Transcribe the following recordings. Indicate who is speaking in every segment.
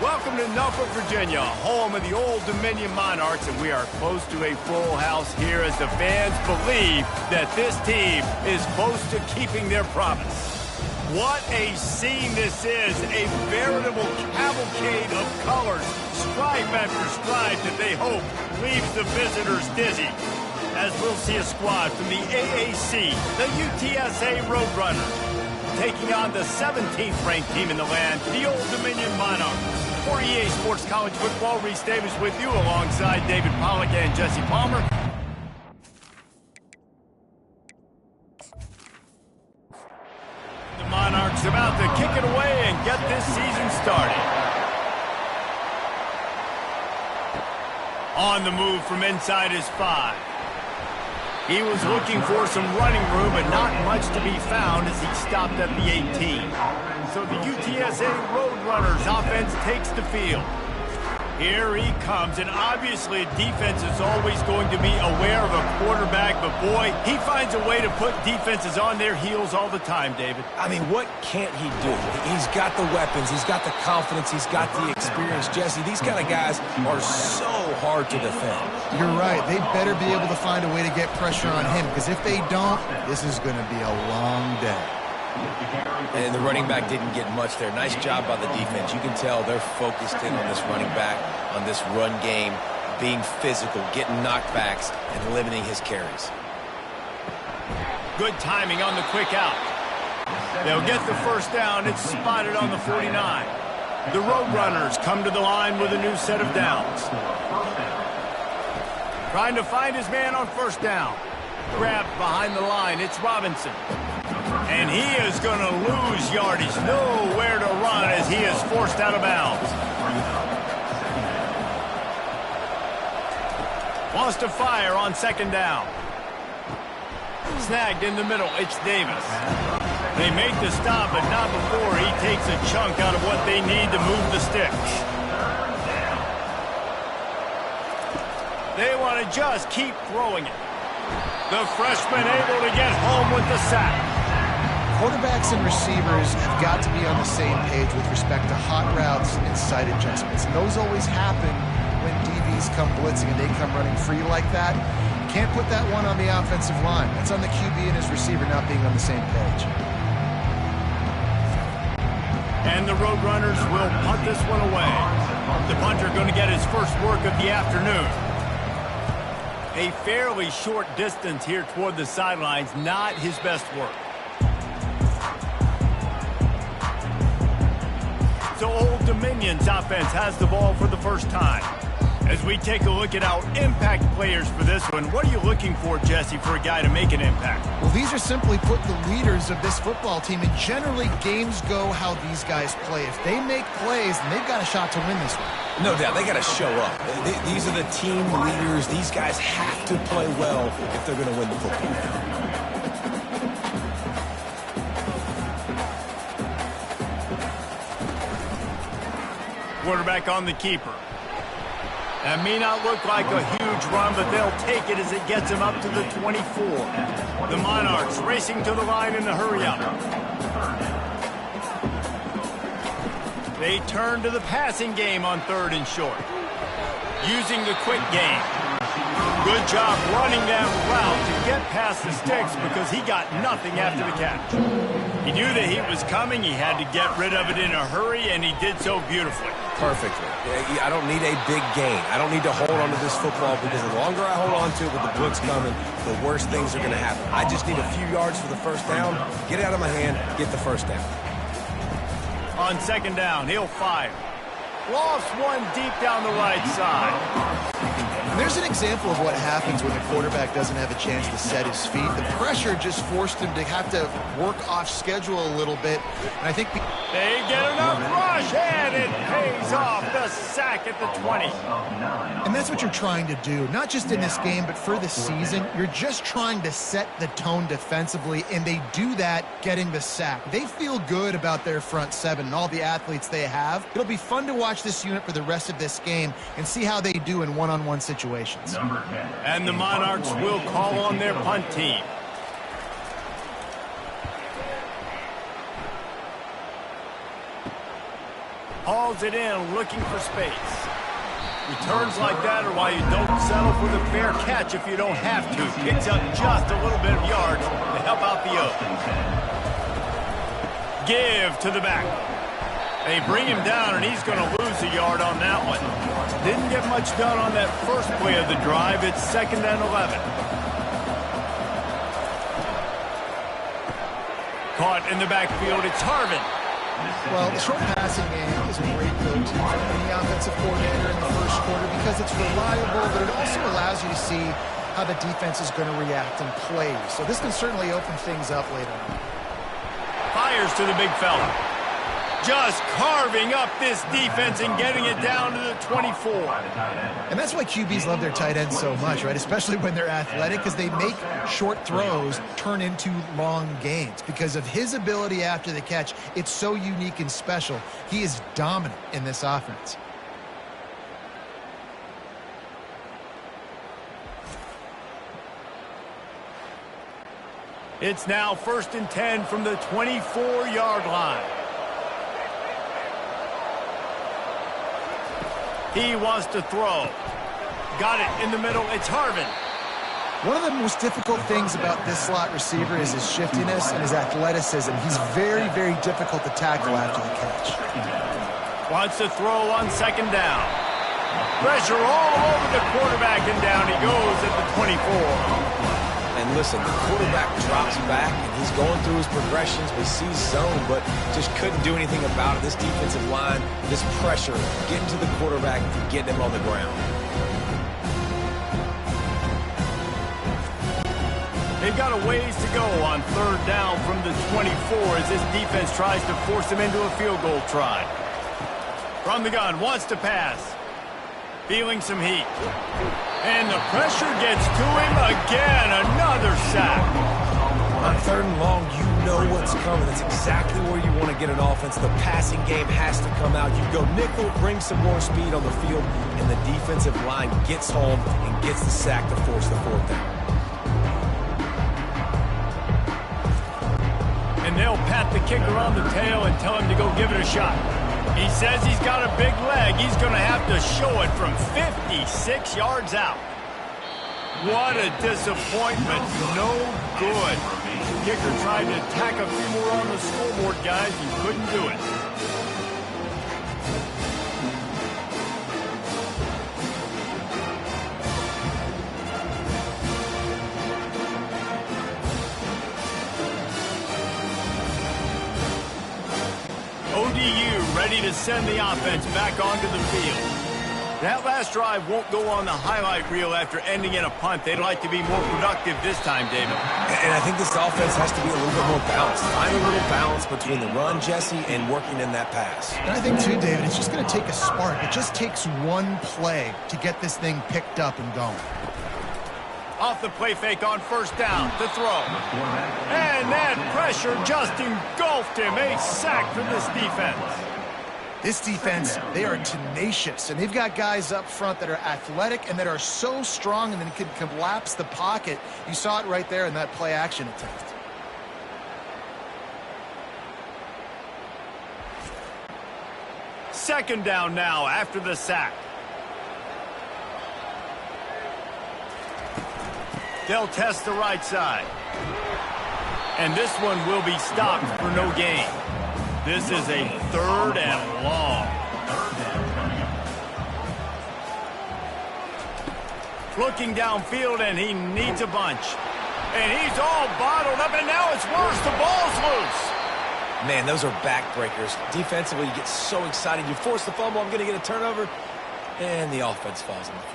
Speaker 1: Welcome to Norfolk, Virginia, home of the Old Dominion Monarchs, and we are close to a full house here as the fans believe that this team is close to keeping their promise. What a scene this is, a veritable cavalcade of colors, stripe after stripe that they hope leaves the visitors dizzy. As we'll see a squad from the AAC, the UTSA Roadrunners, taking on the 17th ranked team in the land, the Old Dominion Monarchs. For EA Sports College Football, Reese Davis with you alongside David Pollack and Jesse Palmer. The Monarchs about to kick it away and get this season started. On the move from inside his 5. He was looking for some running room, but not much to be found as he stopped at the 18. So the UTSA Roadrunners offense takes the field. Here he comes, and obviously defense is always going to be aware of a quarterback, but boy, he finds a way to put defenses on their heels all the time, David.
Speaker 2: I mean, what can't he do? He's got the weapons, he's got the confidence, he's got the experience. Jesse, these kind of guys are so hard to defend.
Speaker 3: You're right. They better be able to find a way to get pressure on him, because if they don't, this is going to be a long day.
Speaker 2: And the running back didn't get much there. Nice job by the defense. You can tell they're focused in on this running back, on this run game, being physical, getting knockbacks, and limiting his carries.
Speaker 1: Good timing on the quick out. They'll get the first down. It's spotted on the 49. The Roadrunners come to the line with a new set of downs. Trying to find his man on first down. Grabbed behind the line. It's Robinson. And he is going to lose yardage. Nowhere to run as he is forced out of bounds. Wants to fire on second down. Snagged in the middle. It's Davis. They make the stop, but not before he takes a chunk out of what they need to move the sticks. They want to just keep throwing it. The freshman able to get home with the sack.
Speaker 3: Quarterbacks and receivers have got to be on the same page with respect to hot routes and sight adjustments. And those always happen when DBs come blitzing and they come running free like that. You can't put that one on the offensive line. That's on the QB and his receiver not being on the same page.
Speaker 1: And the Roadrunners will punt this one away. The punter going to get his first work of the afternoon. A fairly short distance here toward the sidelines, not his best work. So Old Dominion's offense has the ball for the first time. As we take a look at our impact players for this one, what are you looking for, Jesse, for a guy to make an impact?
Speaker 3: Well, these are simply put the leaders of this football team, and generally games go how these guys play. If they make plays, then they've got a shot to win this one.
Speaker 2: No doubt, they got to show up. These are the team leaders. These guys have to play well if they're going to win the football game.
Speaker 1: Quarterback on the keeper. That may not look like a huge run, but they'll take it as it gets him up to the 24. The Monarchs racing to the line in a hurry-up. They turn to the passing game on third and short. Using the quick game. Good job running that route to get past the sticks because he got nothing after the catch. He knew that he was coming. He had to get rid of it in a hurry, and he did so beautifully.
Speaker 2: Perfectly. I don't need a big gain. I don't need to hold on to this football because the longer I hold on to it with the blitz coming, the worse things are going to happen. I just need a few yards for the first down, get it out of my hand, get the first down.
Speaker 1: On second down, he'll fire. Lost one deep down the right side.
Speaker 3: There's an example of what happens when the quarterback doesn't have a chance to set his feet. The pressure just forced him to have to work off schedule a little bit. And I think
Speaker 1: they get enough rush, and it pays off. The sack at the 20.
Speaker 3: And that's what you're trying to do, not just in this game, but for the season. You're just trying to set the tone defensively, and they do that getting the sack. They feel good about their front seven and all the athletes they have. It'll be fun to watch this unit for the rest of this game and see how they do in one-on-one situations.
Speaker 1: And the Monarchs will call on their punt team. hauls it in, looking for space. Returns like that are why you don't settle for the fair catch if you don't have to. Picks up just a little bit of yards to help out the Oaks. Give to the back. They bring him down, and he's going to lose a yard on that one. Didn't get much done on that first play of the drive. It's 2nd and 11. Caught in the backfield, it's Harvin.
Speaker 3: Well, the short passing game is a great go-to for any offensive coordinator in the first quarter because it's reliable, but it also allows you to see how the defense is going to react and play. So this can certainly open things up later on.
Speaker 1: Fires to the big fella. Just carving up this defense and getting it down to the 24.
Speaker 3: And that's why QBs love their tight ends so much, right? Especially when they're athletic, because they make short throws turn into long gains. Because of his ability after the catch, it's so unique and special. He is dominant in this offense.
Speaker 1: It's now 1st and 10 from the 24-yard line. He wants to throw. Got it in the middle. It's Harvin.
Speaker 3: One of the most difficult things about this slot receiver is his shiftiness and his athleticism. He's very, very difficult to tackle after the catch.
Speaker 1: Wants to throw on 2nd down. Pressure all over the quarterback, and down he goes at the 24.
Speaker 2: And listen, the quarterback drops back, and he's going through his progressions, but sees zone, but just couldn't do anything about it. This defensive line, this pressure, getting to the quarterback and getting him on the ground.
Speaker 1: They've got a ways to go on 3rd down from the 24 as this defense tries to force him into a field goal try. From the gun, wants to pass. Feeling some heat. And the pressure gets to him again. Another sack.
Speaker 2: On 3rd and long, you know what's coming. That's exactly where you want to get an offense. The passing game has to come out. You go nickel, bring some more speed on the field, and the defensive line gets home and gets the sack to force the 4th down.
Speaker 1: And they'll pat the kicker on the tail and tell him to go give it a shot. He says he's got a big leg. He's going to have to show it from 56 yards out. What a disappointment. No good. Kicker tried to tack a few more on the scoreboard, guys. He couldn't do it. ODU ready to send the offense back onto the field. That last drive won't go on the highlight reel after ending in a punt. They'd like to be more productive this time, David.
Speaker 2: And I think this offense has to be a little bit more balanced. Find a little balance between the run, Jesse, and working in that pass.
Speaker 3: And I think, too, David, it's just going to take a spark. It just takes one play to get this thing picked up and going.
Speaker 1: Off the play fake on 1st down to throw. And that pressure just engulfed him. A sack from this defense.
Speaker 3: This defense, they are tenacious, and they've got guys up front that are athletic and that are so strong and then can collapse the pocket. You saw it right there in that play-action attempt.
Speaker 1: Second down now after the sack. They'll test the right side. And this one will be stopped for no gain. This is a 3rd and long. Looking downfield, and he needs a bunch. And he's all bottled up, and now it's worse. The ball's loose.
Speaker 2: Man, those are backbreakers. Defensively, you get so excited. You force the fumble, I'm going to get a turnover, and the offense falls on the floor.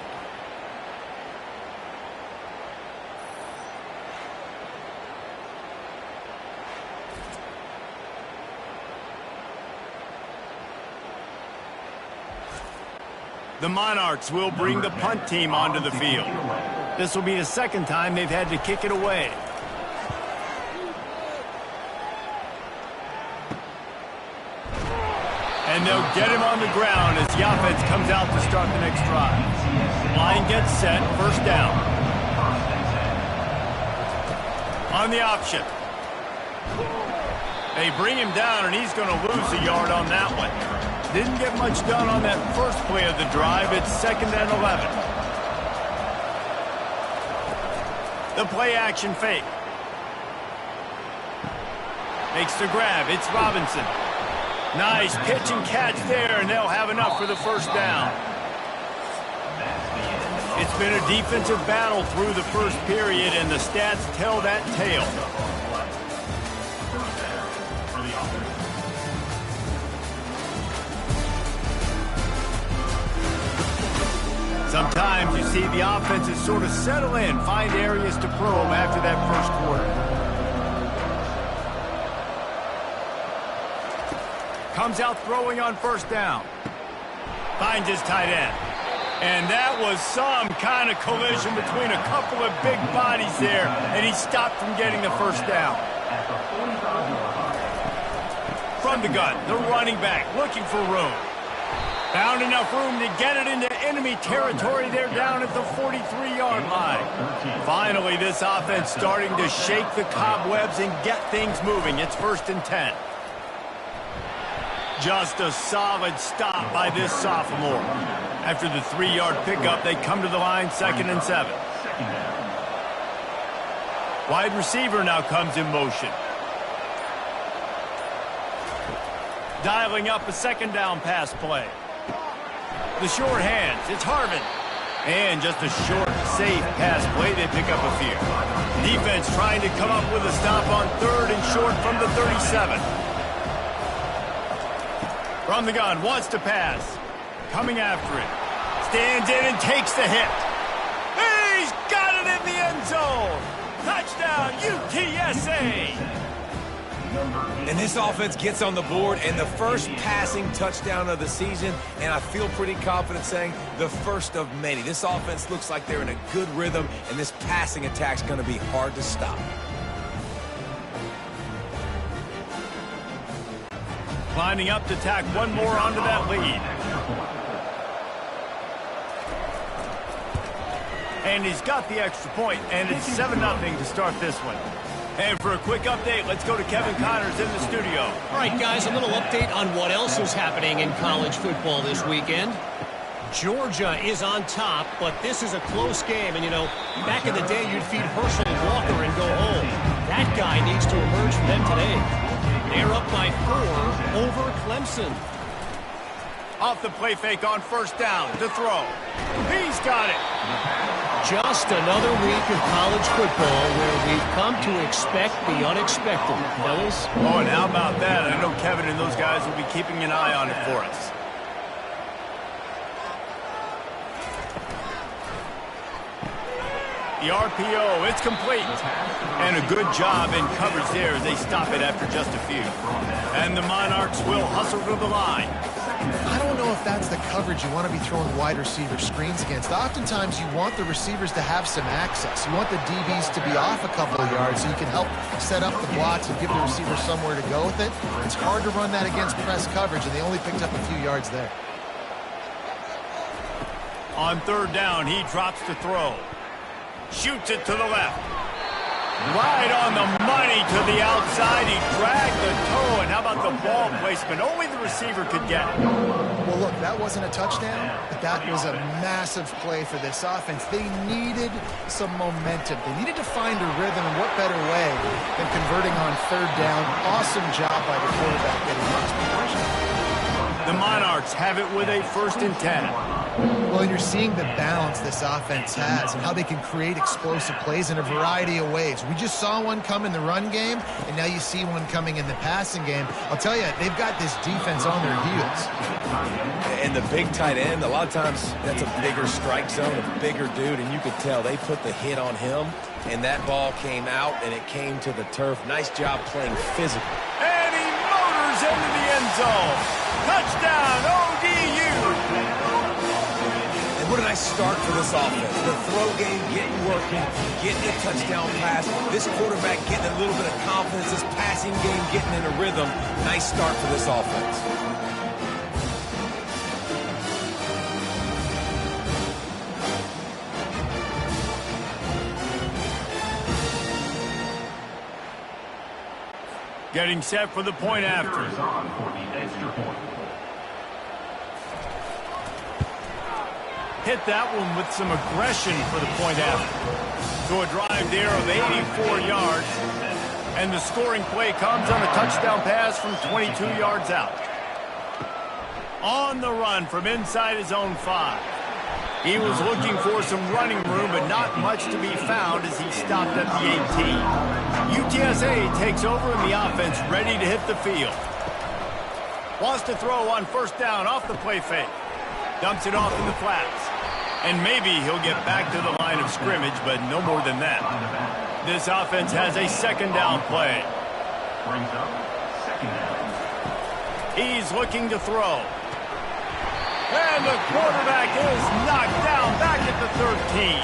Speaker 1: The Monarchs will bring the punt team onto the field. This will be the 2nd time they've had to kick it away. And they'll get him on the ground as the offense comes out to start the next drive. Line gets set, 1st down. On the option. They bring him down, and he's going to lose a yard on that one. Didn't get much done on that first play of the drive. It's 2nd and 11. The play action fake. Makes the grab. It's Robinson. Nice pitch and catch there, and they'll have enough for the first down. It's been a defensive battle through the first period, and the stats tell that tale. Sometimes you see the offenses sort of settle in, find areas to probe after that first quarter. Comes out throwing on first down. Finds his tight end. And that was some kind of collision between a couple of big bodies there, and he stopped from getting the first down. From the gun, the running back looking for room. Found enough room to get it into enemy territory. They're down at the 43-yard line. Finally, this offense starting to shake the cobwebs and get things moving. It's 1st and 10. Just a solid stop by this sophomore. After the 3-yard pickup, they come to the line 2nd and 7. Wide receiver now comes in motion. Dialing up a 2nd down pass play. The short hands, it's Harvin. And just a short, safe pass play, they pick up a few. Defense trying to come up with a stop on 3rd and short from the 37. From the gun, wants to pass. Coming after it. Stands in and takes the hit. He's got it in the end zone. Touchdown, UTSA.
Speaker 2: And this offense gets on the board, and the first passing touchdown of the season, and I feel pretty confident saying the first of many. This offense looks like they're in a good rhythm, and this passing attack's going to be hard to stop.
Speaker 1: Lining up to tack one more onto that lead. And he's got the extra point, and it's 7-0 to start this one. And for a quick update, let's go to Kevin Connors in the studio.
Speaker 4: All right, guys, a little update on what else is happening in college football this weekend. Georgia is on top, but this is a close game. And, you know, back in the day, you'd feed Herschel Walker and go home. That guy needs to emerge for them today. They're up by 4 over Clemson.
Speaker 1: Off the play fake on first down to throw. He's got it.
Speaker 4: Just another week of college football where we've come to expect the unexpected, fellas.
Speaker 1: Oh, and how about that? I know Kevin and those guys will be keeping an eye on it for us. The RPO, it's complete. And a good job in coverage there as they stop it after just a few. And the Monarchs will hustle to the line.
Speaker 3: I don't know if that's the coverage you want to be throwing wide receiver screens against. Oftentimes, you want the receivers to have some access. You want the DBs to be off a couple of yards so you can help set up the blocks and give the receiver somewhere to go with it. It's hard to run that against press coverage, and they only picked up a few yards there.
Speaker 1: On 3rd down, he drops to throw. Shoots it to the left. Right on the money to the outside. He dragged the toe, and how about the ball placement? Only the receiver could get it.
Speaker 3: Well, look, that wasn't a touchdown, but that was a massive play for this offense. They needed some momentum. They needed to find a rhythm, and what better way than converting on 3rd down. Awesome job by the quarterback getting the execution.
Speaker 1: The Monarchs have it with a 1st and 10.
Speaker 3: Well, and you're seeing the balance this offense has and how they can create explosive plays in a variety of ways. We just saw one come in the run game, and now you see one coming in the passing game. I'll tell you, they've got this defense on their heels.
Speaker 2: And the big tight end, a lot of times that's a bigger strike zone, a bigger dude, and you could tell they put the hit on him, and that ball came out, and it came to the turf. Nice job playing physical.
Speaker 1: And he motors into the end zone. Touchdown, ODU.
Speaker 2: And what a nice start for this offense. The throw game getting working, getting a touchdown pass. This quarterback getting a little bit of confidence. This passing game getting in a rhythm. Nice start for this offense.
Speaker 1: Getting set for the point after. Hit that one with some aggression for the point after. So a drive there of 84 yards. And the scoring play comes on a touchdown pass from 22 yards out. On the run from inside his own 5. He was looking for some running room, but not much to be found as he stopped at the 18. UTSA takes over in the offense, ready to hit the field. Wants to throw on first down off the play fake. Dumps it off in the flats. And maybe he'll get back to the line of scrimmage, but no more than that. This offense has a second down play. He's looking to throw. And the quarterback is knocked down back at the 13.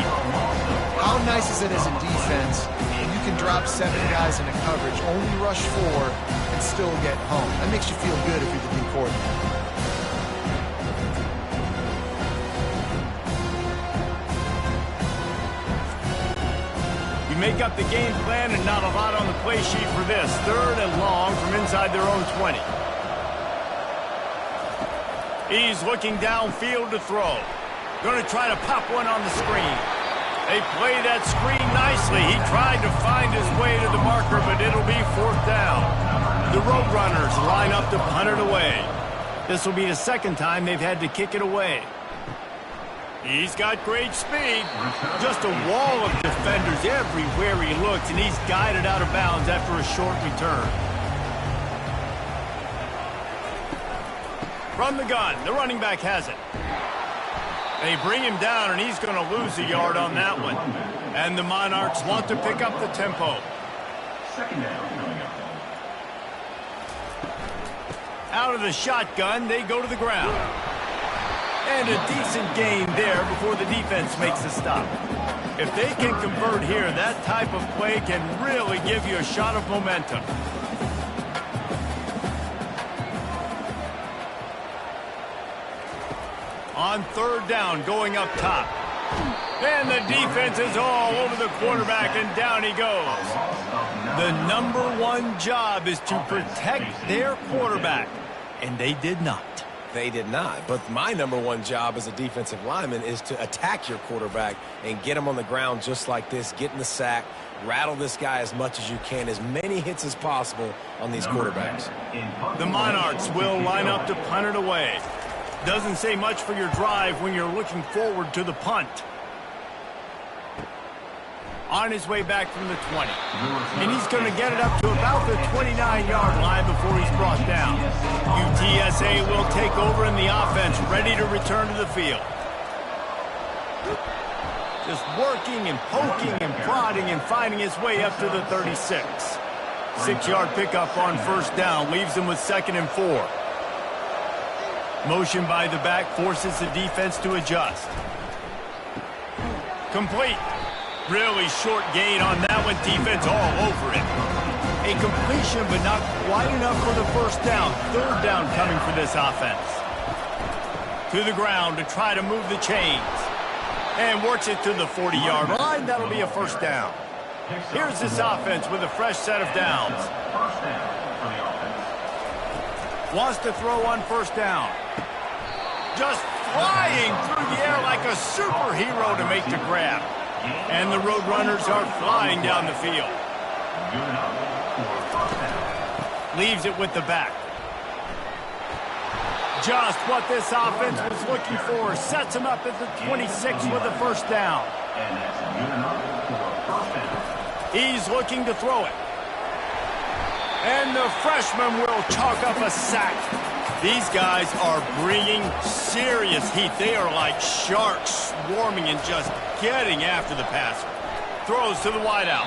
Speaker 3: How nice is it as a defense? You can drop 7 guys into coverage, only rush 4, and still get home. That makes you feel good if you're the D coordinator.
Speaker 1: You make up the game plan and not a lot on the play sheet for this. 3rd and long from inside their own 20. He's looking downfield to throw. Going to try to pop one on the screen. They play that screen nicely. He tried to find his way to the marker, but it'll be 4th down. The Roadrunners line up to punt it away. This will be the second time they've had to kick it away. He's got great speed. Just a wall of defenders everywhere he looks, and he's guided out of bounds after a short return. From the gun, the running back has it. They bring him down, and he's going to lose a yard on that one. And the Monarchs want to pick up the tempo.
Speaker 5: Second down coming up.
Speaker 1: Out of the shotgun, they go to the ground. And a decent gain there before the defense makes a stop. If they can convert here, that type of play can really give you a shot of momentum. On 3rd down, going up top. And the defense is all over the quarterback, and down he goes. The #1 job is to protect their quarterback, and they did not.
Speaker 2: They did not. But my #1 job as a defensive lineman is to attack your quarterback and get him on the ground just like this, get in the sack, rattle this guy as much as you can, as many hits as possible on these quarterbacks.
Speaker 1: The Monarchs will line up to punt it away. Doesn't say much for your drive when you're looking forward to the punt. On his way back from the 20. And he's going to get it up to about the 29-yard line before he's brought down. UTSA will take over in the offense, ready to return to the field. Just working and poking and prodding and finding his way up to the 36. 6-yard pickup on first down leaves him with 2nd and 4. Motion by the back forces the defense to adjust. Complete. Really short gain on that one. Defense all over it. A completion, but not quite enough for the first down. 3rd down coming for this offense. To the ground to try to move the chains. And works it to the 40-yard line. That'll be a first down. Here's this offense with a fresh set of downs. Wants to throw on first down. Just flying through the air like a superhero to make the grab. And the Roadrunners are flying down the field. Leaves it with the back. Just what this offense was looking for. Sets him up at the 26 with a first down. He's looking to throw it. And the freshman will chalk up a sack. These guys are bringing serious heat. They are like sharks swarming and just getting after the passer. Throws to the wideout.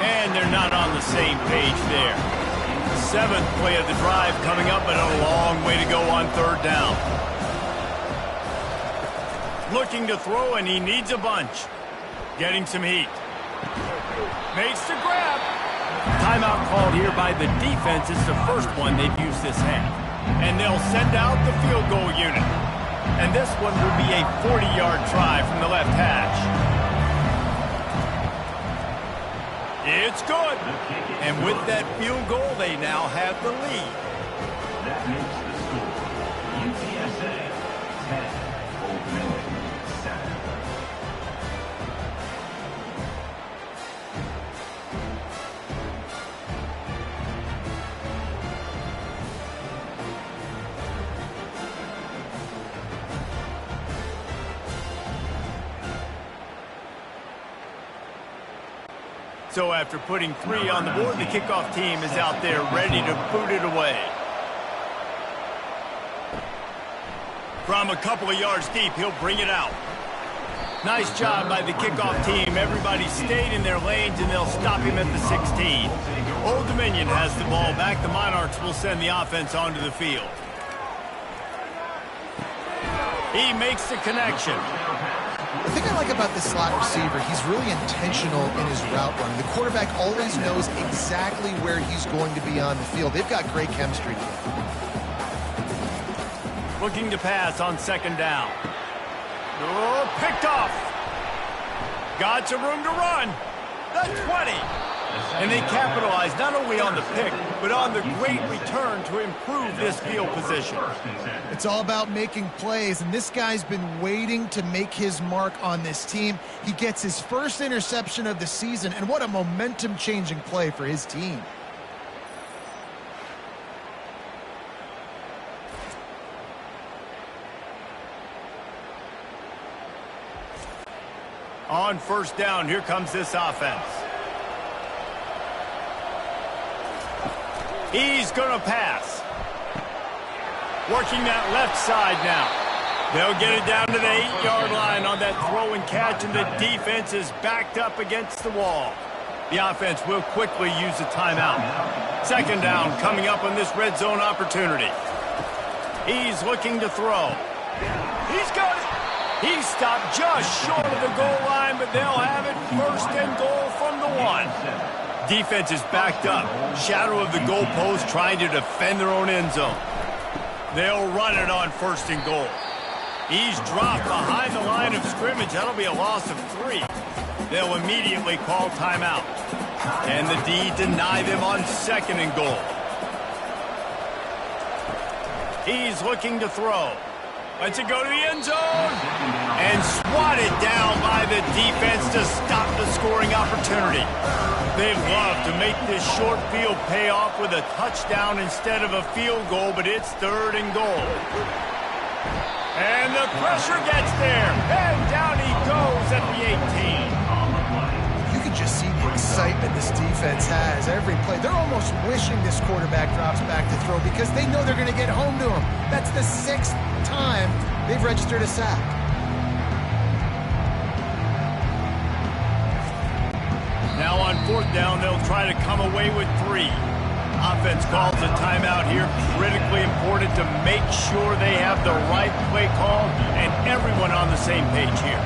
Speaker 1: And they're not on the same page there. 7th play of the drive coming up, but a long way to go on 3rd down. Looking to throw, and he needs a bunch. Getting some heat. Makes the grab. Timeout called here by the defense. It's the first one they've used this half. And they'll send out the field goal unit. And this one will be a 40-yard try from the left hash. It's good. And with that field goal, they now have the lead.
Speaker 5: That makes the score UTSA 10, Old Mill
Speaker 1: So after putting 3 on the board, the kickoff team is out there ready to boot it away. From a couple of yards deep, he'll bring it out. Nice job by the kickoff team. Everybody stayed in their lanes, and they'll stop him at the 16. Old Dominion has the ball back. The Monarchs will send the offense onto the field. He makes the connection.
Speaker 3: The thing I like about this slot receiver, he's really intentional in his route running. The quarterback always knows exactly where he's going to be on the field. They've got great chemistry together.
Speaker 1: Looking to pass on second down. Oh, picked off. Got some room to run. The 20. And they capitalize not only on the pick, but on the great return to improve this field position.
Speaker 3: It's all about making plays, and this guy's been waiting to make his mark on this team. He gets his first interception of the season, and what a momentum-changing play for his team.
Speaker 1: On first down, here comes this offense. He's going to pass. Working that left side now. They'll get it down to the 8-yard line on that throw and catch, and the defense is backed up against the wall. The offense will quickly use a timeout. Second down coming up on this red zone opportunity. He's looking to throw. He's got it. He stopped just short of the goal line, but they'll have it first and goal from the 1. Defense is backed up. Shadow of the goalpost trying to defend their own end zone. They'll run it on first and goal. He's dropped behind the line of scrimmage. That'll be a loss of 3. They'll immediately call timeout. And the D deny them on second and goal. He's looking to throw. Lets it go to the end zone. And swatted down by the defense to stop the scoring opportunity. They'd love to make this short field pay off with a touchdown instead of a field goal, but it's third and goal. And the pressure gets there. And down he goes at the 18.
Speaker 3: You can just see the excitement this defense has every play. They're almost wishing this quarterback drops back to throw because they know they're going to get home to him. That's the 6th time they've registered a sack.
Speaker 1: Now on fourth down, they'll try to come away with 3. Offense calls a timeout here. Critically important to make sure they have the right play call and everyone on the same page here.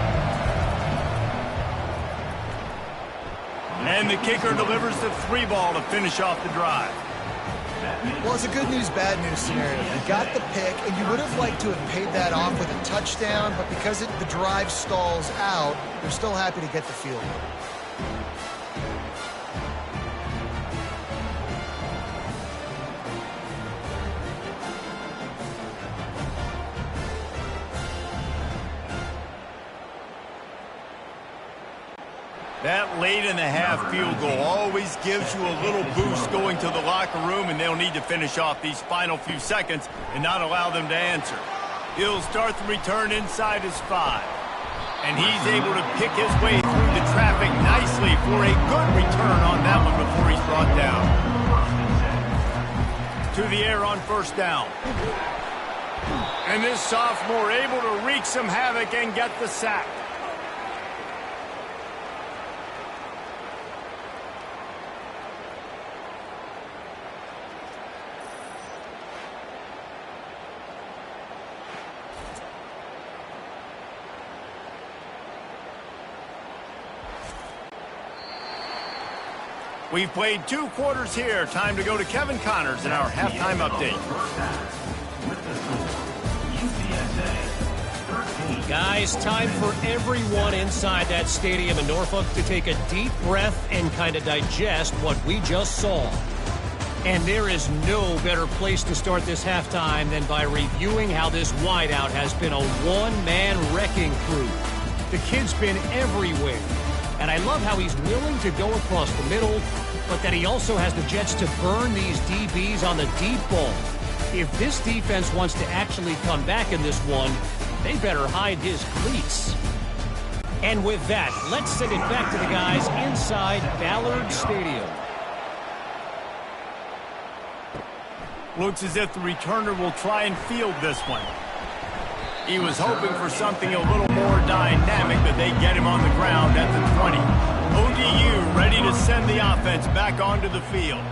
Speaker 1: And the kicker delivers the 3 ball to finish off the drive.
Speaker 3: Well, it's a good news, bad news scenario. You got the pick, and you would have liked to have paid that off with a touchdown, but because the drive stalls out, they're still happy to get the field goal.
Speaker 1: That late-in-the-half field goal always gives you a little boost going to the locker room, and they'll need to finish off these final few seconds and not allow them to answer. He'll start the return inside his 5. And he's able to pick his way through the traffic nicely for a good return on that one before he's brought down. To the air on first down. And this sophomore able to wreak some havoc and get the sack. We've played 2 quarters here. Time to go to Kevin Connors in our halftime update.
Speaker 4: Guys, time for everyone inside that stadium in Norfolk to take a deep breath and kind of digest what we just saw. And there is no better place to start this halftime than by reviewing how this wideout has been a one-man wrecking crew. The kid's been everywhere. And I love how he's willing to go across the middle, but that he also has the jets to burn these DBs on the deep ball. If this defense wants to actually come back in this one, they better hide his cleats. And with that, let's send it back to the guys inside Ballard Stadium.
Speaker 1: Looks as if the returner will try and field this one. He was hoping for something a little more dynamic, but they get him on the ground at the 20. ODU ready to send the offense back onto the field.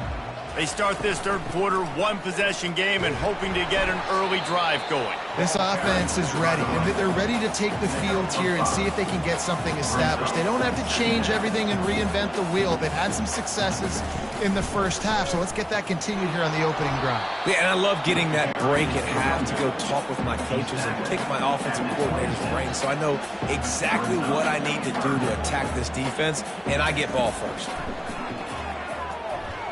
Speaker 1: They start this third quarter, one-possession game, and hoping to get an early drive going.
Speaker 3: This offense is ready, and they're ready to take the field here and see if they can get something established. They don't have to change everything and reinvent the wheel. They've had some successes in the first half, so let's get that continued here on the opening drive.
Speaker 2: Yeah, and I love getting that break at half to go talk with my coaches and pick my offensive coordinator's brain so I know exactly what I need to do to attack this defense, and I get ball first.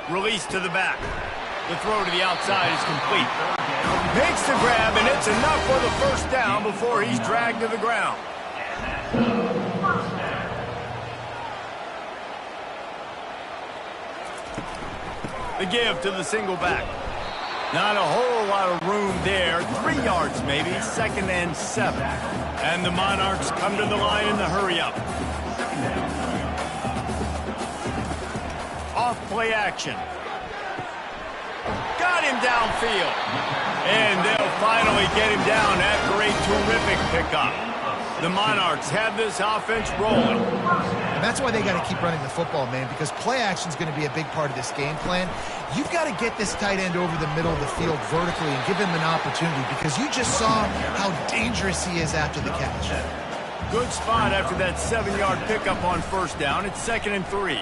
Speaker 1: Release to the back. The throw to the outside is complete. Makes the grab, and it's enough for the first down before he's dragged to the ground. The give to the single back. Not a whole lot of room there. 3 yards maybe, 2nd and 7. And the Monarchs come to the line in the hurry-up. Off play action. Got him downfield. And they'll finally get him down after a terrific pickup. The Monarchs have this offense rolling.
Speaker 3: And that's why they got to keep running the football, man, because play action is going to be a big part of this game plan. You've got to get this tight end over the middle of the field vertically and give him an opportunity because you just saw how dangerous he is after the catch.
Speaker 1: Good spot after that 7-yard pickup on first down. It's 2nd and 3.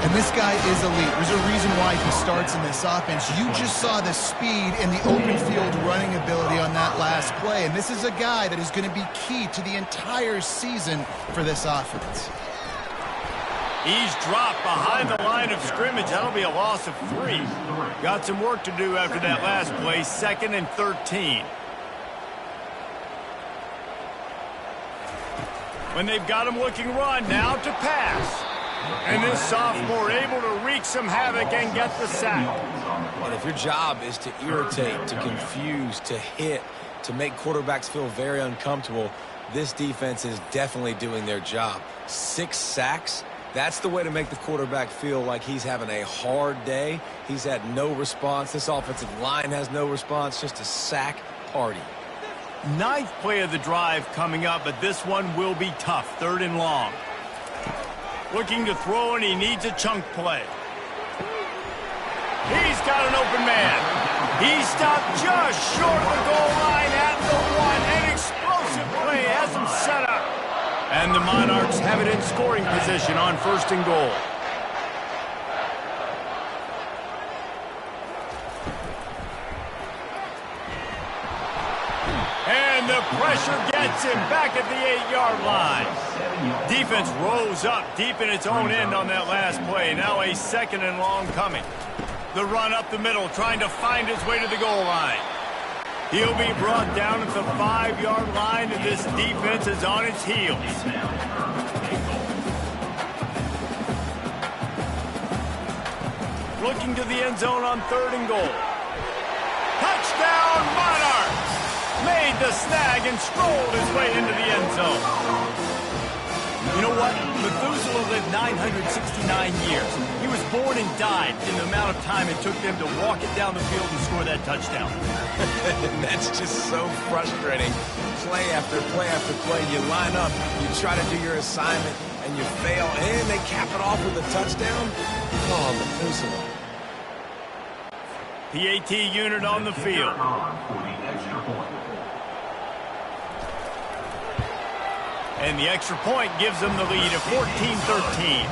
Speaker 3: And this guy is elite. There's a reason why he starts in this offense. You just saw the speed and the open field running ability on that last play. And this is a guy that is going to be key to the entire season for this offense.
Speaker 1: He's dropped behind the line of scrimmage. That'll be a loss of 3. Got some work to do after that last play. 2nd and 13. When they've got him looking run, now to pass. And this sophomore able to wreak some havoc and get the sack.
Speaker 2: And if your job is to irritate, to confuse, to hit, to make quarterbacks feel very uncomfortable, this defense is definitely doing their job. 6 sacks, that's the way to make the quarterback feel like he's having a hard day. He's had no response. This offensive line has no response, just a sack party.
Speaker 1: 9th play of the drive coming up, but this one will be tough. 3rd and long. Looking to throw, and he needs a chunk play. He's got an open man. He stopped just short of the goal line at the 1. An explosive play has him set up. And the Monarchs have it in scoring position on 1st and goal. And the pressure gets him back at the 8-yard line. Defense rose up deep in its own end on that last play. Now a 2nd and long coming. The run up the middle, trying to find his way to the goal line. He'll be brought down at the 5-yard line, and this defense is on its heels. Looking to the end zone on 3rd and goal. Touchdown, Monarchs! Made the snag and strolled his way into the end zone. You know what? Methuselah lived 969 years. He was born and died in the amount of time it took them to walk it down the field and score that touchdown.
Speaker 2: That's just so frustrating. Play after play after play. You line up, you try to do your assignment, and you fail, and they cap it off with a touchdown. Oh, Methuselah.
Speaker 1: PAT unit on the field. And the extra point gives them the lead at 14-13.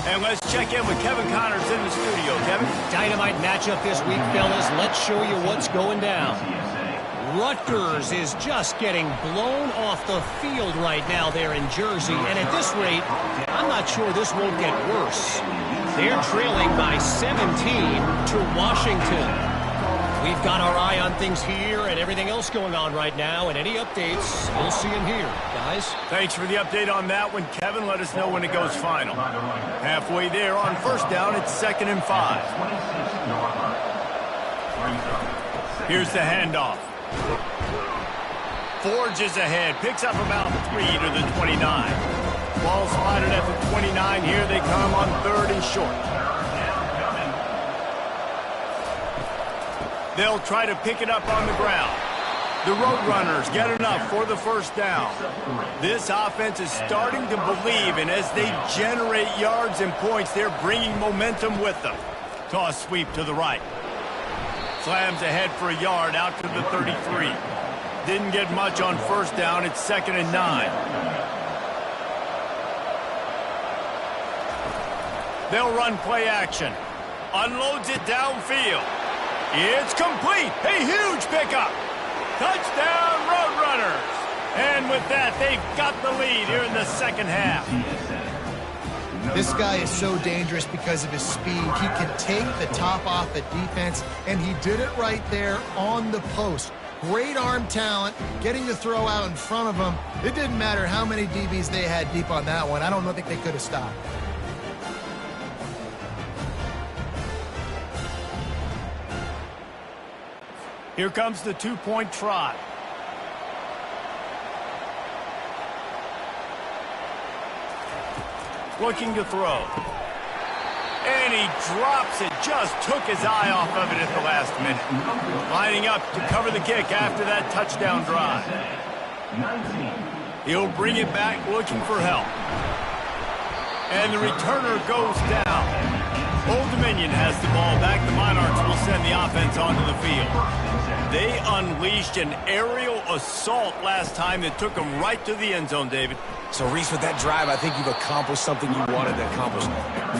Speaker 1: And let's check in with Kevin Connors in the studio. Kevin?
Speaker 4: Dynamite matchup this week, fellas. Let's show you what's going down. Rutgers is just getting blown off the field right now there in Jersey. And at this rate, I'm not sure this won't get worse. They're trailing by 17 to Washington. We've got our eye on things here and everything else going on right now, and any updates, we'll see them here. Guys?
Speaker 1: Thanks for the update on that one, Kevin. Let us know when it goes final. Halfway there on first down, it's 2nd and 5. Here's the handoff. Forges ahead, picks up about 3 to the 29. Ball spotted at the 29. Here they come on 3rd and short. They'll try to pick it up on the ground. The Roadrunners get enough for the first down. This offense is starting to believe, and as they generate yards and points, they're bringing momentum with them. Toss sweep to the right. Slams ahead for a yard out to the 33. Didn't get much on first down. It's 2nd and 9. They'll run play action. Unloads it downfield. It's complete. A huge pickup. Touchdown, Roadrunners. And with that, they've got the lead here in the second half.
Speaker 3: This guy is so dangerous because of his speed. He can take the top off the defense, and he did it right there on the post. Great arm talent, getting the throw out in front of him. It didn't matter how many DBs they had deep on that one. I don't think they could have stopped.
Speaker 1: Here comes the 2-point try. Looking to throw. And he drops it. Just took his eye off of it at the last minute. Lining up to cover the kick after that touchdown drive. He'll bring it back looking for help. And the returner goes down. Old Dominion has the ball back. The Monarchs will send the offense onto the field. They unleashed an aerial assault last time that took them right to the end zone, David.
Speaker 2: So, Reese, with that drive, I think you've accomplished something you wanted to accomplish.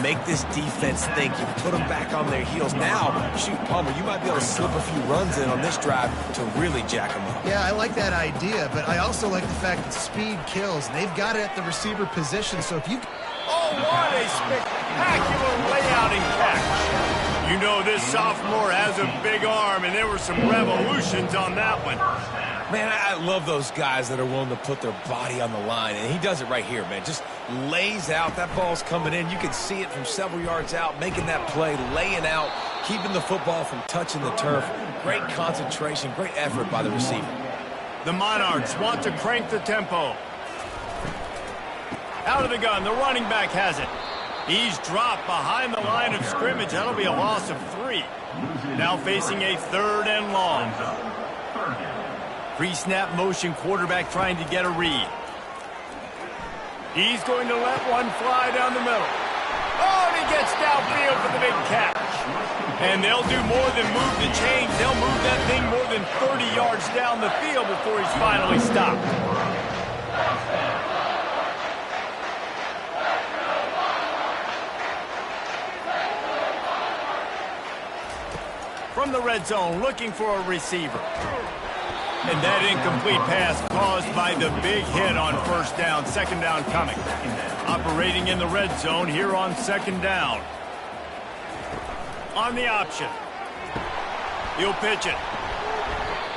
Speaker 2: Make this defense think. You put them back on their heels. Now, shoot, Palmer, you might be able to slip a few runs in on this drive to really jack them up.
Speaker 3: Yeah, I like that idea, but I also like the fact that speed kills. And they've got it at the receiver position, so if you...
Speaker 1: Oh, what a spectacular layout and catch. You know this sophomore has a big arm, and there were some revolutions on that one.
Speaker 2: Man, I love those guys that are willing to put their body on the line, and he does it right here, man. Just lays out. That ball's coming in. You can see it from several yards out, making that play, laying out, keeping the football from touching the turf. Great concentration, great effort by the receiver.
Speaker 1: The Monarchs want to crank the tempo. Out of the gun, the running back has it. He's dropped behind the line of scrimmage. That'll be a loss of 3. Now facing a 3rd and long. Pre-snap motion, quarterback trying to get a read. He's going to let one fly down the middle. Oh, and he gets downfield for the big catch. And they'll do more than move the chains. They'll move that thing more than 30 yards down the field before he's finally stopped. From the red zone, looking for a receiver. And that incomplete pass caused by the big hit on first down. 2nd down coming. Operating in the red zone here on 2nd down. On the option. He'll pitch it.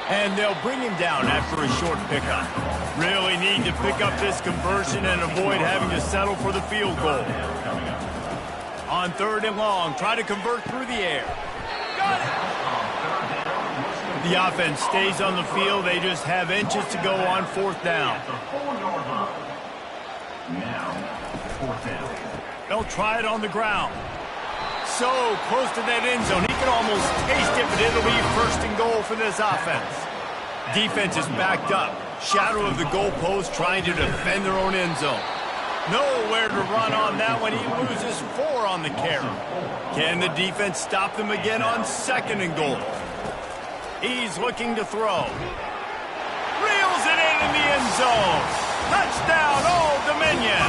Speaker 1: And they'll bring him down after a short pickup. Really need to pick up this conversion and avoid having to settle for the field goal. On 3rd and long, try to convert through the air. Got it! The offense stays on the field. They just have inches to go on 4th down. They'll try it on the ground. So close to that end zone. He can almost taste it, but it'll be 1st and goal for this offense. Defense is backed up. Shadow of the goalpost trying to defend their own end zone. Nowhere to run on that one. He loses 4 on the carry. Can the defense stop them again on 2nd and goal? He's looking to throw. Reels it in the end zone. Touchdown, Old Dominion.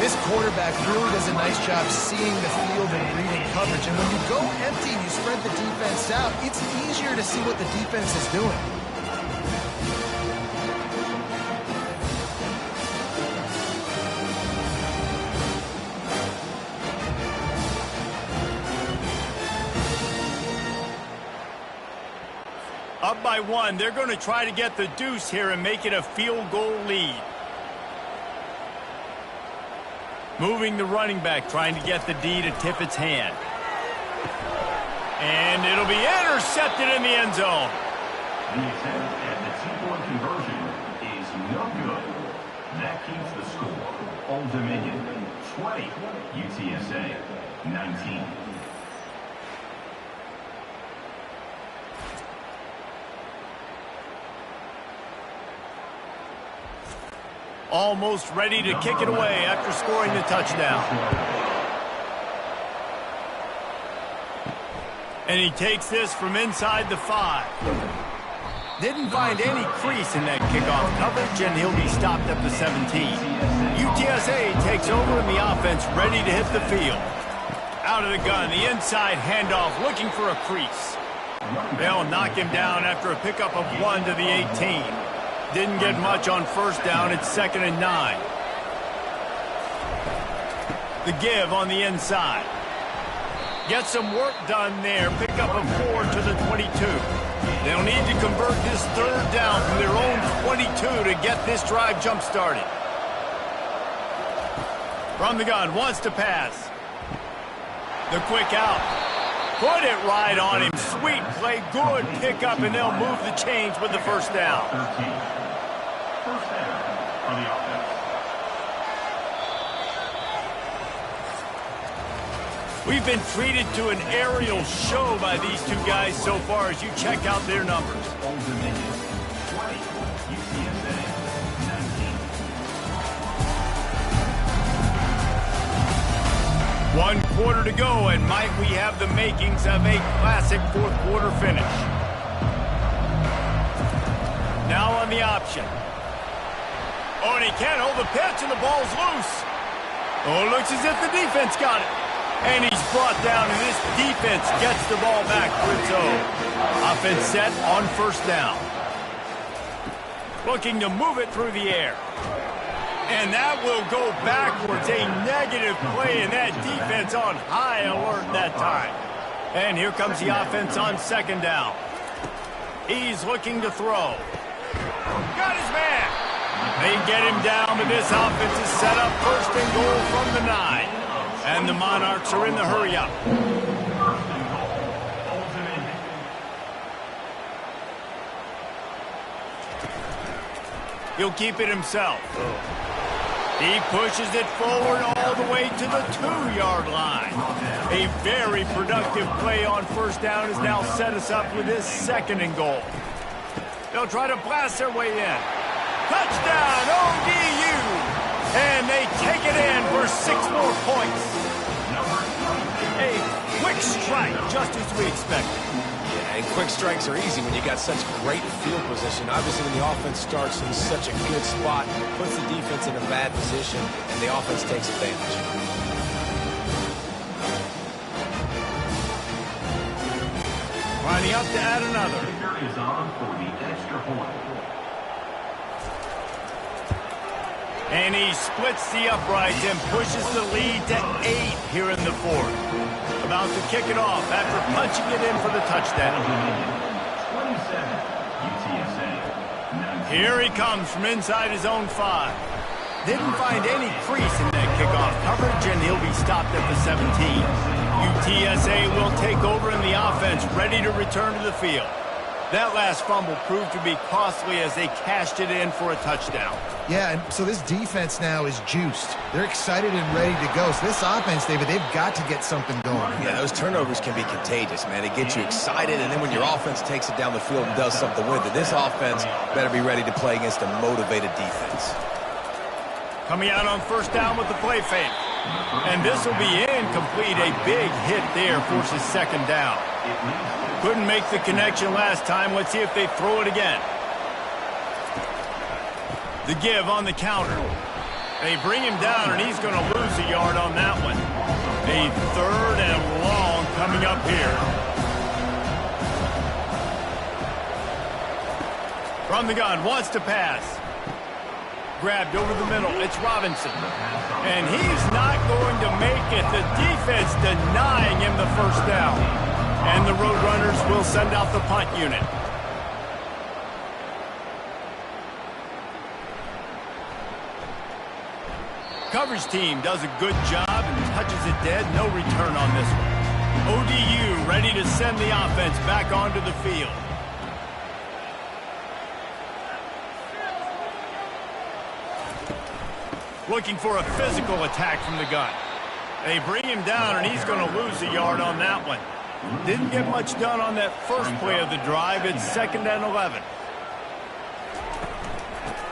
Speaker 3: This quarterback really does a nice job seeing the field and reading coverage. And when you go empty and you spread the defense out, it's easier to see what the defense is doing.
Speaker 1: Up by 1. They're going to try to get the deuce here and make it a field goal lead. Moving the running back, trying to get the D to tip its hand. And it'll be intercepted in the end zone.
Speaker 5: The attempt at the keeps the score. Old Dominion 20, UTSA 19.
Speaker 1: Almost ready to kick it away after scoring the touchdown. And he takes this from inside the 5. Didn't find any crease in that kickoff coverage, and he'll be stopped at the 17. UTSA takes over in the offense, ready to hit the field. Out of the gun, the inside handoff, looking for a crease. They'll knock him down after a pickup of 1 to the 18. Didn't get much on first down. It's 2nd and 9. The give on the inside. Get some work done there. Pick up a 4 to the 22. They'll need to convert this 3rd down from their own 22 to get this drive jump-started. From the gun, wants to pass. The quick out. Put it right on him. Sweet play, good pickup, and they'll move the chains with the first down.
Speaker 5: 13. First down for the offense.
Speaker 1: We've been treated to an aerial show by these two guys so far as you check out their numbers.
Speaker 5: Old Dominion 20, UTSA 19.
Speaker 1: 1 quarter to go, and might we have the makings of a classic 4th quarter finish. Now on the option. Oh, and he can't hold the pitch, and the ball's loose. Oh, it looks as if the defense got it. And he's brought down, and this defense gets the ball back for its own. Offense set on first down. Looking to move it through the air. And that will go backwards. A negative play, and that defense on high alert that time. And here comes the offense on 2nd down. He's looking to throw. Got his man. They get him down, but this offense is set up 1st and goal from the 9. And the Monarchs are in the hurry-up. He'll keep it himself. He pushes it forward all the way to the 2-yard line. A very productive play on first down has now set us up with this 2nd and goal. They'll try to blast their way in. Touchdown, ODU! And they take it in for 6 more points. A quick strike, just as we expected.
Speaker 2: Yeah, and quick strikes are easy when you got such great field position. Obviously, when the offense starts in such a good spot, puts the defense in a bad position, and the offense takes advantage.
Speaker 1: Lining up to add another.
Speaker 5: Kicker is on for the extra point.
Speaker 1: And he splits the uprights and pushes the lead to 8 here in the 4th. About to kick it off after punching it in for the touchdown.
Speaker 5: 27, UTSA 19.
Speaker 1: Here he comes from inside his own 5. Didn't find any crease in that kickoff coverage, and he'll be stopped at the 17. UTSA will take over in the offense, ready to return to the field. That last fumble proved to be costly as they cashed it in for a touchdown.
Speaker 3: Yeah, and so this defense now is juiced. They're excited and ready to go. So this offense, David, they've got to get something going.
Speaker 2: Yeah, those turnovers can be contagious, man. They get you excited, and then when your offense takes it down the field and does something with it, this offense better be ready to play against a motivated defense.
Speaker 1: Coming out on first down with the play fake. And this will be incomplete. A big hit there forces 2nd down. Couldn't make the connection last time. Let's see if they throw it again. The give on the counter. They bring him down, and he's going to lose a yard on that one. A 3rd and long coming up here. From the gun, wants to pass. Grabbed over the middle. It's Robinson. And he's not going to make it. The defense denying him the first down. And the Roadrunners will send out the punt unit. Coverage team does a good job and touches it dead. No return on this one. ODU ready to send the offense back onto the field. Looking for a physical attack from the gun. They bring him down, and he's going to lose a yard on that one. Didn't get much done on that first play of the drive. It's 2nd and 11.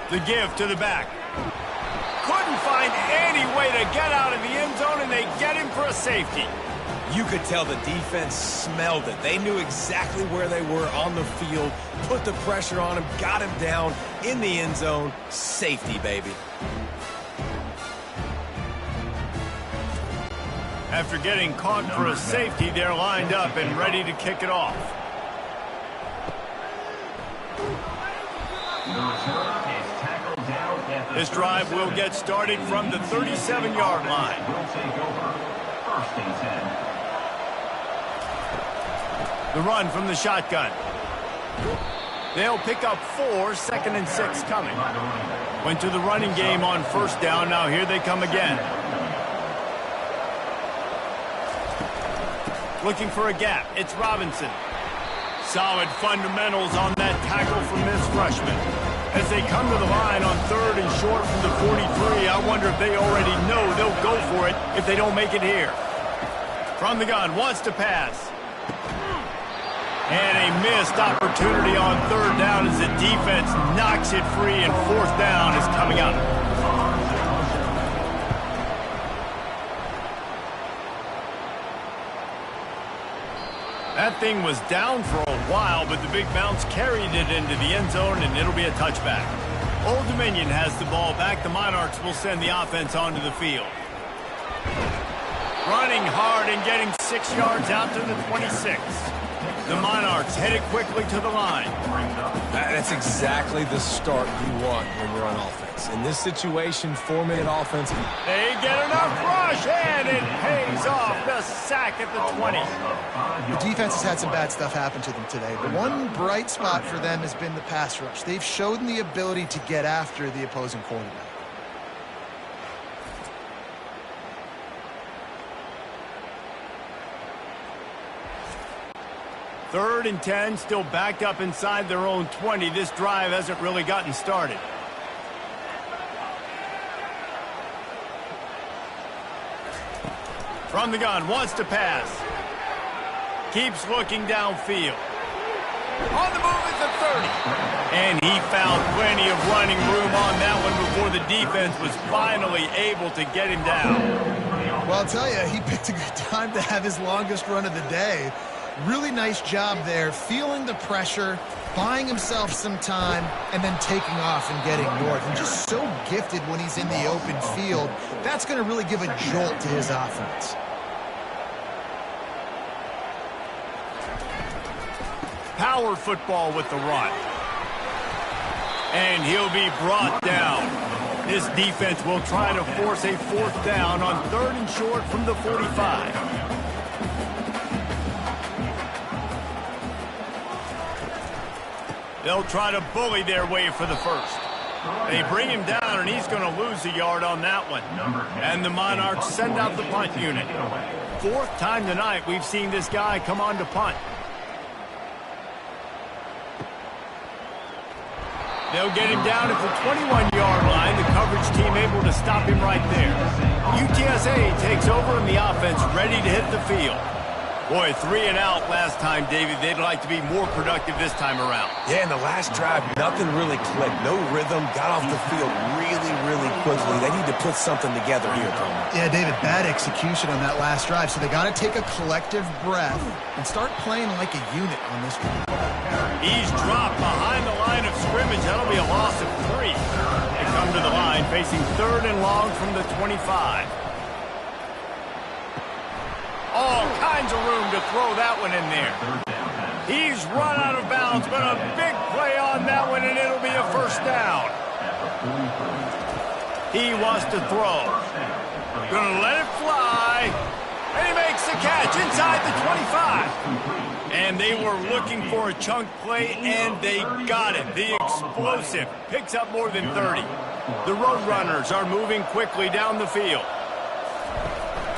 Speaker 1: The give to the back. Couldn't find any way to get out of the end zone, and they get him for a safety.
Speaker 2: You could tell the defense smelled it. They knew exactly where they were on the field, put the pressure on him, got him down in the end zone. Safety, baby.
Speaker 1: After getting caught for a safety, they're lined up and ready to kick it off. This drive will get started from the 37-yard line. The run from the shotgun. They'll pick up 4, 2nd and 6 coming. Went to the running game on 1st down. Now here they come again. Looking for a gap. It's Robinson. Solid fundamentals on that tackle from this freshman. As they come to the line on 3rd and short from the 43, I wonder if they already know they'll go for it if they don't make it here. From the gun, wants to pass. And a missed opportunity on 3rd down as the defense knocks it free, and 4th down is coming up. That thing was down for a while, but the big bounce carried it into the end zone, and it'll be a touchback. Old Dominion has the ball back. The Monarchs will send the offense onto the field. Running hard and getting 6 yards out to the 26. The Monarchs headed quickly to the line.
Speaker 2: That's exactly the start you want when you're on offense. In this situation, 4-minute offense.
Speaker 1: They get enough rush, and it pays off. The sack at the 20.
Speaker 3: The defense has had some bad stuff happen to them today. The one bright spot for them has been the pass rush. They've shown the ability to get after the opposing quarterback.
Speaker 1: 3rd and 10, still backed up inside their own 20. This drive hasn't really gotten started. From the gun, wants to pass. Keeps looking downfield. On the move at the 30. And he found plenty of running room on that one before the defense was finally able to get him down.
Speaker 3: Well, I'll tell you, he picked a good time to have his longest run of the day. Really nice job there, feeling the pressure, buying himself some time, and then taking off and getting north. And just so gifted when he's in the open field. That's going to really give a jolt to his offense.
Speaker 1: Power football with the run. And he'll be brought down. This defense will try to force a 4th down on 3rd and short from the 45. They'll try to bully their way for the 1st. They bring him down, and he's going to lose a yard on that one. And the Monarchs send out the punt unit. 4th time tonight we've seen this guy come on to punt. They'll get him down at the 21-yard line. The coverage team able to stop him right there. UTSA takes over, and the offense ready to hit the field. Boy, 3 and out last time, David. They'd like to be more productive this time around.
Speaker 2: Yeah, in the last drive, nothing really clicked. No rhythm, got off the field really, really quickly. They need to put something together here, Tom.
Speaker 3: Yeah, David, bad execution on that last drive, so they got to take a collective breath and start playing like a unit on this drive.
Speaker 1: He's dropped behind the line of scrimmage. That'll be a loss of 3. They come to the line facing 3rd and long from the 25. All kinds of room to throw that one in there. He's run out of bounds, but a big play on that one, and it'll be a 1st down. He wants to throw. Gonna let it fly. And he makes the catch inside the 25. And they were looking for a chunk play, and they got it. The explosive picks up more than 30. The Roadrunners are moving quickly down the field.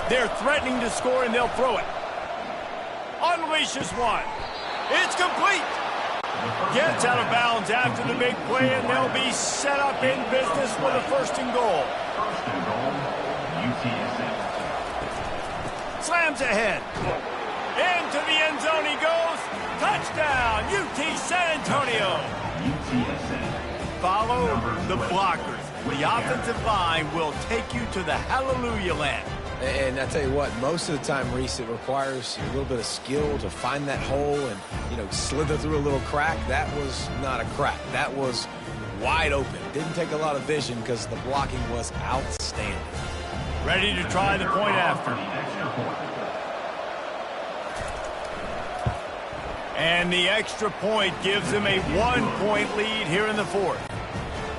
Speaker 1: They're threatening to score, and they'll throw it. Unleashes one. It's complete. Gets out of bounds after the big play, and they'll be set up in business with a 1st and goal.
Speaker 5: First and goal, UTSA.
Speaker 1: Slams ahead. Into the end zone he goes. Touchdown, UT San Antonio.
Speaker 5: UTSA.
Speaker 1: Follow the blockers. The offensive line will take you to the hallelujah land.
Speaker 2: And I tell you what, most of the time, Reese, it requires a little bit of skill to find that hole and, slither through a little crack. That was not a crack. That was wide open. Didn't take a lot of vision because the blocking was outstanding.
Speaker 1: Ready to try the point after. And the extra point gives them a 1-point lead here in the fourth.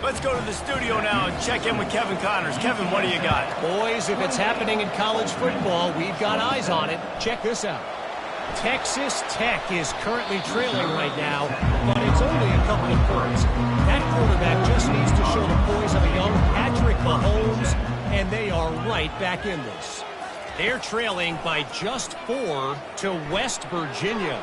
Speaker 1: Let's go to the studio now and check in with Kevin Connors. Kevin, what do you got?
Speaker 4: Boys, if it's happening in college football, we've got eyes on it. Check this out. Texas Tech is currently trailing right now, but it's only a couple of points. That quarterback just needs to show the poise of a young Patrick Mahomes, and they are right back in this. They're trailing by just 4 to West Virginia.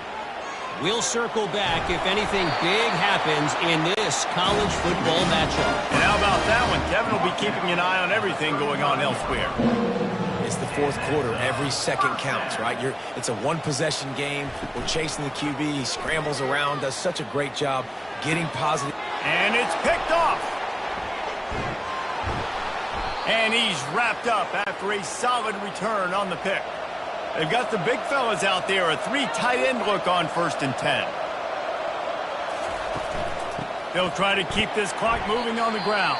Speaker 4: We'll circle back if anything big happens in this college football matchup.
Speaker 1: And how about that one? Kevin will be keeping an eye on everything going on elsewhere.
Speaker 2: It's the fourth quarter. Every second counts, right? It's a one-possession game. We're chasing the QB. He scrambles around, does such a great job getting positive.
Speaker 1: And it's picked off. And he's wrapped up after a solid return on the pick. They've got the big fellas out there, a 3 tight end look on 1st and 10. They'll try to keep this clock moving on the ground.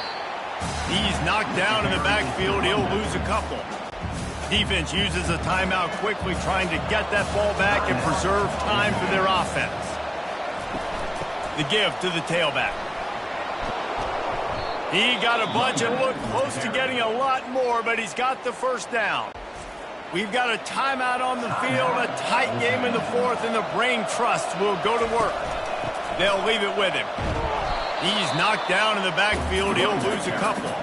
Speaker 1: He's knocked down in the backfield. He'll lose a couple. Defense uses a timeout quickly, trying to get that ball back and preserve time for their offense. The give to the tailback. He got a bunch and looked close to getting a lot more, but he's got the first down. We've got a timeout on the field, a tight game in the fourth, and the brain trust will go to work. They'll leave it with him. He's knocked down in the backfield. He'll lose a couple.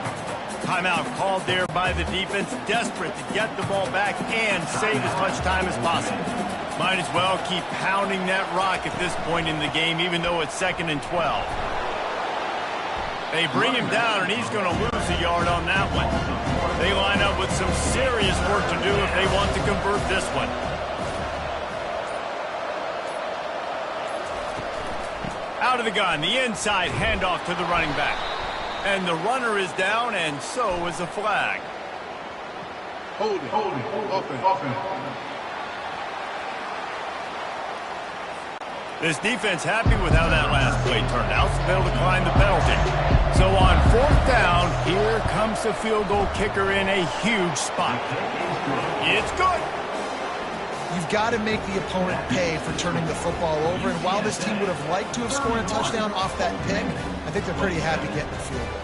Speaker 1: Timeout called there by the defense, desperate to get the ball back and save as much time as possible. Might as well keep pounding that rock at this point in the game, even though it's 2nd and 12. They bring him down, and he's going to lose a yard on that one. They line up with some serious work to do if they want to convert this one. Out of the gun, the inside handoff to the running back. And the runner is down, and so is the flag.
Speaker 6: Holding, offense.
Speaker 1: This defense happy with how that last play turned out, so they'll decline the penalty. So on 4th down, here comes the field goal kicker in a huge spot. It's good.
Speaker 3: You've got to make the opponent pay for turning the football over, and while this team would have liked to have scored a touchdown off that pick, I think they're pretty happy getting the field goal.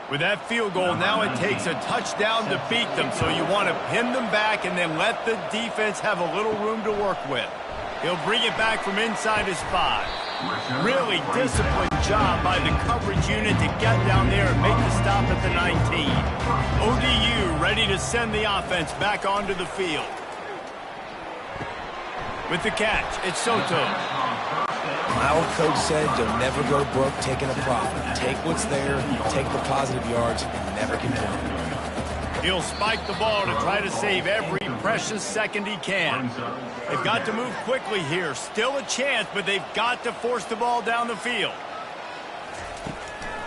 Speaker 1: With that field goal, now it takes a touchdown to beat them, so you want to pin them back and then let the defense have a little room to work with. He'll bring it back from inside his 5. Really disciplined job by the coverage unit to get down there and make the stop at the 19. ODU ready to send the offense back onto the field. With the catch, it's Soto.
Speaker 2: My old coach said you'll never go broke taking a profit. Take what's there, take the positive yards, and never complain.
Speaker 1: He'll spike the ball to try to save every precious second he can. They've got to move quickly here. Still a chance, but they've got to force the ball down the field.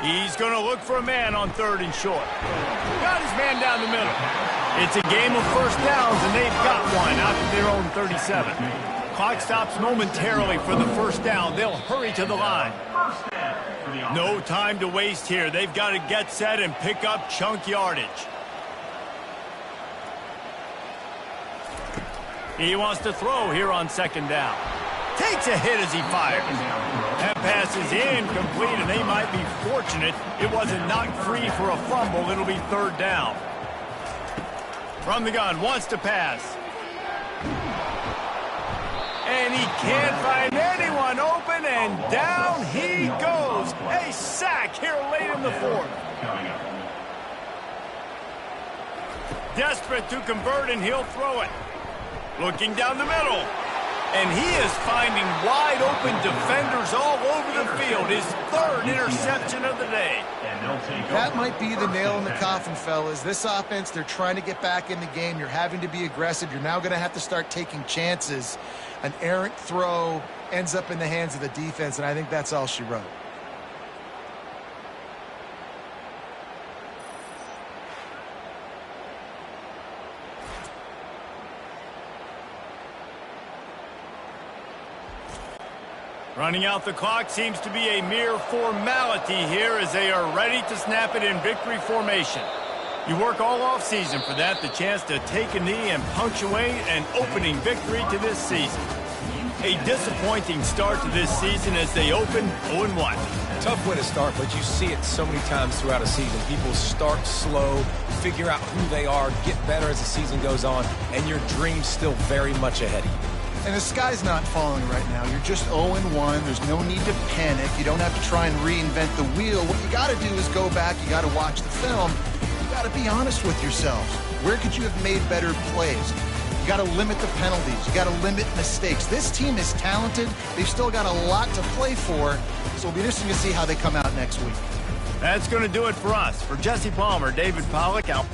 Speaker 1: He's going to look for a man on 3rd and short. Got his man down the middle. It's a game of first downs, and they've got one out to their own 37. Clock stops momentarily for the first down. They'll hurry to the line. No time to waste here. They've got to get set and pick up chunk yardage. He wants to throw here on 2nd down. Takes a hit as he fires. That pass is incomplete, and they might be fortunate it wasn't knocked free for a fumble. It'll be 3rd down. From the gun, wants to pass. And he can't find anyone open, and down he goes. A nice sack here late in the fourth.
Speaker 5: Coming up.
Speaker 1: Desperate to convert, and he'll throw it. Looking down the middle. And he is finding wide-open defenders all over the field. His third interception of the day.
Speaker 3: That might be the nail in the coffin, fellas. This offense, they're trying to get back in the game. You're having to be aggressive. You're now going to have to start taking chances. An errant throw ends up in the hands of the defense, and I think that's all she wrote.
Speaker 1: Running out the clock seems to be a mere formality here as they are ready to snap it in victory formation. You work all offseason for that, the chance to take a knee and punctuate an opening victory to this season. A disappointing start to this season as they open 0-1.
Speaker 2: Tough way to start, but you see it so many times throughout a season. People start slow, figure out who they are, get better as the season goes on, and your dream's still very much ahead of you.
Speaker 3: And the sky's not falling right now. You're just 0-1. There's no need to panic. You don't have to try and reinvent the wheel. What you got to do is go back. You got to watch the film. You got to be honest with yourselves. Where could you have made better plays? You got to limit the penalties. You got to limit mistakes. This team is talented. They've still got a lot to play for. So it'll be interesting to see how they come out next week.
Speaker 1: That's going to do it for us. For Jesse Palmer, David Pollack out.